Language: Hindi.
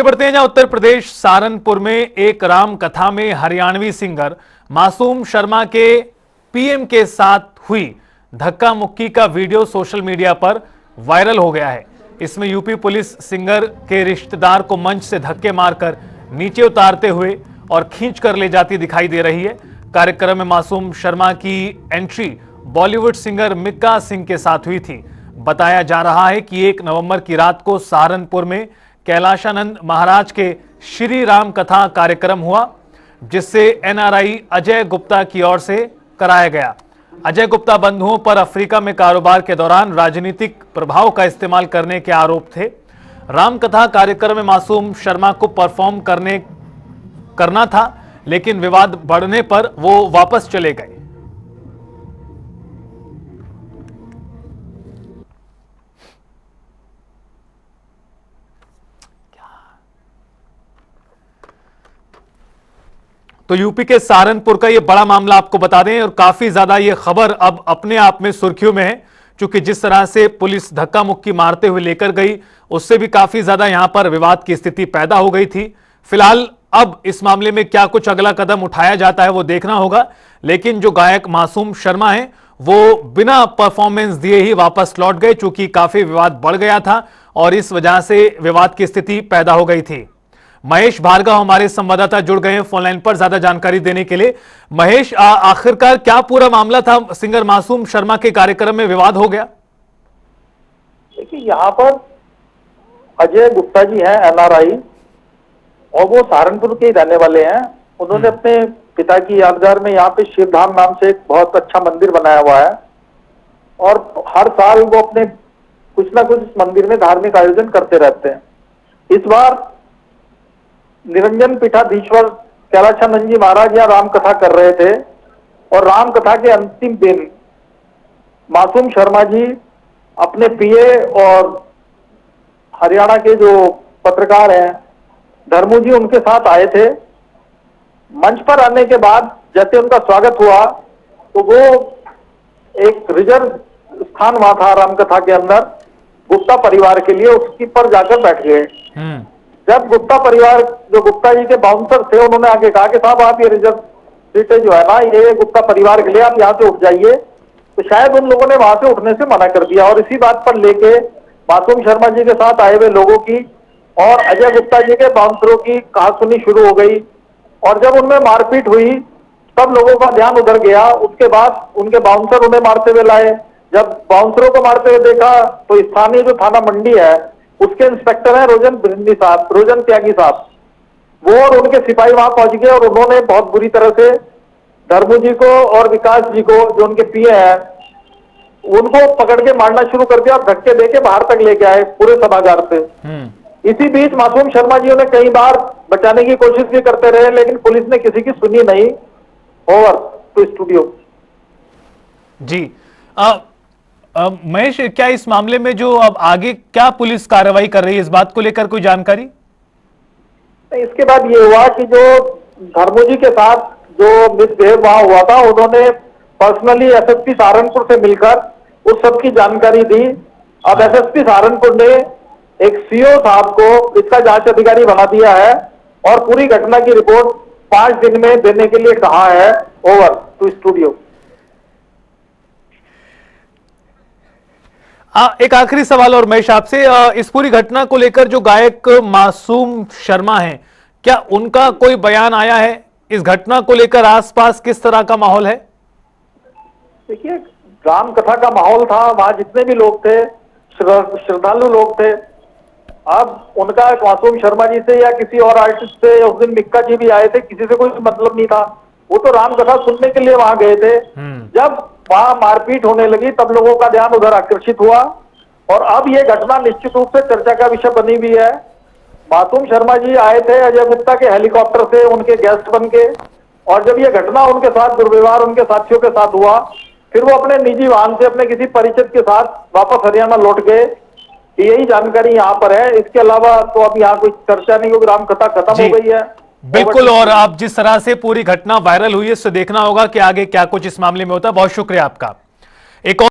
बढ़ते हैं जहां उत्तर प्रदेश सहारनपुर में एक राम कथा में हरियाणवी सिंगर मासूम शर्मा के पीएम के साथ हुई धक्का मुक्की का वीडियो सोशल मीडिया पर वायरल हो गया है। इसमें यूपी पुलिस सिंगर के रिश्तेदार को मंच से धक्के मारकर नीचे उतारते हुए और खींच कर ले जाती दिखाई दे रही है। कार्यक्रम में मासूम शर्मा की एंट्री बॉलीवुड सिंगर मिक्का सिंह के साथ हुई थी। बताया जा रहा है कि 1 नवंबर की रात को सहारनपुर में कैलाशानंद महाराज के श्री राम कथा कार्यक्रम हुआ, जिससे एनआरआई अजय गुप्ता की ओर से कराया गया। अजय गुप्ता बंधुओं पर अफ्रीका में कारोबार के दौरान राजनीतिक प्रभाव का इस्तेमाल करने के आरोप थे। राम कथा कार्यक्रम में मासूम शर्मा को परफॉर्म करना था, लेकिन विवाद बढ़ने पर वो वापस चले गए। तो यूपी के सहारनपुर का यह बड़ा मामला आपको बता दें, और काफी ज्यादा यह खबर अब अपने आप में सुर्खियों में है, क्योंकि जिस तरह से पुलिस धक्का मुक्की मारते हुए लेकर गई, उससे भी काफी ज्यादा यहां पर विवाद की स्थिति पैदा हो गई थी। फिलहाल अब इस मामले में क्या कुछ अगला कदम उठाया जाता है वो देखना होगा, लेकिन जो गायक मासूम शर्मा है वो बिना परफॉर्मेंस दिए ही वापस लौट गए, चूंकि काफी विवाद बढ़ गया था और इस वजह से विवाद की स्थिति पैदा हो गई थी। महेश भार्गव हमारे संवाददाता जुड़ गए हैं फोनलाइन पर ज्यादा जानकारी देने के लिए। महेश, आखिरकार क्या पूरा मामला था? सिंगर मासूम शर्मा के कार्यक्रम में विवाद हो गया। देखिए, यहाँ पर अजय गुप्ता जी हैं एनआरआई, और वो सहारनपुर के ही रहने वाले हैं। उन्होंने अपने पिता की यादगार में यहाँ पे शिवधाम नाम से एक बहुत अच्छा मंदिर बनाया हुआ है, और हर साल वो अपने कुछ ना कुछ इस मंदिर में धार्मिक आयोजन करते रहते हैं। इस बार निरंजन पीठाधीश्वर कैलाशानंद जी महाराज यहाँ राम कथा कर रहे थे, और राम कथा के अंतिम दिन मासूम शर्मा जी अपने पीए और हरियाणा के जो पत्रकार हैं धर्मू जी उनके साथ आए थे। मंच पर आने के बाद जैसे उनका स्वागत हुआ तो वो एक रिजर्व स्थान वहां था राम कथा के अंदर गुप्ता परिवार के लिए, उसकी पर जाकर बैठ गए। जब गुप्ता परिवार, जो गुप्ता जी के बाउंसर थे, उन्होंने आगे कहा कि साहब आप ये रिजर्व सीटें जो है ना, ये गुप्ता परिवार के लिए, आप यहाँ से उठ जाइए, तो शायद उन लोगों ने वहां से उठने से मना कर दिया। और इसी बात पर लेके मासूम शर्मा जी के साथ आए हुए लोगों की और अजय गुप्ता जी के बाउंसरों की कहासुनी शुरू हो गई, और जब उनमें मारपीट हुई तब लोगों का ध्यान उधर गया। उसके बाद उनके बाउंसर उन्हें मारते हुए लाए। जब बाउंसरों को मारते हुए देखा तो स्थानीय जो थाना मंडी है उसके इंस्पेक्टर है रोजन त्यागी साहब, वो और उनके सिपाही वहां पहुंच गए, और उन्होंने बहुत बुरी तरह से धर्मू जी को और विकास जी को, जो उनके पीए हैं, उनको पकड़ के मारना शुरू कर दिया और धक्के देके बाहर तक लेके आए पूरे सभागार से। इसी बीच मासूम शर्मा जी ने कई बार बचाने की कोशिश भी करते रहे, लेकिन पुलिस ने किसी की सुनी नहीं। Over to studio. Ji Mahesh, क्या इस मामले में जो अब आगे क्या पुलिस कार्रवाई कर रही है, इस बात को लेकर कोई जानकारी? इसके बाद ये हुआ कि जो धर्मू जी के साथ जो मिसबिहेव वहां हुआ था, उन्होंने पर्सनली एसएसपी सहारनपुर से मिलकर उस सब की जानकारी दी। अब एसएसपी सहारनपुर ने एक सीओ साहब को इसका जांच अधिकारी बना दिया है, और पूरी घटना की रिपोर्ट 5 दिन में देने के लिए कहा है। Over to studio. एक आखिरी सवाल और महेश आपसे, इस पूरी घटना को लेकर जो गायक मासूम शर्मा हैं, क्या उनका कोई बयान आया है? इस घटना को लेकर आसपास किस तरह का माहौल है? देखिए, राम कथा का माहौल था, वहां जितने भी लोग थे श्रद्धालु लोग थे। अब उनका मासूम शर्मा जी से या किसी और आर्टिस्ट से, उस दिन मिक्का जी भी आए थे, किसी से कोई मतलब नहीं था, वो तो राम कथा सुनने के लिए वहां गए थे। जब वहां मारपीट होने लगी तब लोगों का ध्यान उधर आकर्षित हुआ, और अब ये घटना निश्चित रूप से चर्चा का विषय बनी हुई है। मासूम शर्मा जी आए थे अजय गुप्ता के हेलीकॉप्टर से उनके गेस्ट बन के, और जब ये घटना उनके साथ दुर्व्यवहार उनके साथियों के साथ हुआ, फिर वो अपने निजी वाहन से अपने किसी परिचित के साथ वापस हरियाणा लौट गए। यही जानकारी यहाँ पर है, इसके अलावा तो अब यहाँ कोई चर्चा नहीं, क्योंकि राम कथा खत्म हो गई है। बिल्कुल, और आप जिस तरह से पूरी घटना वायरल हुई है, इससे देखना होगा कि आगे क्या कुछ इस मामले में होता है। बहुत शुक्रिया आपका। एक और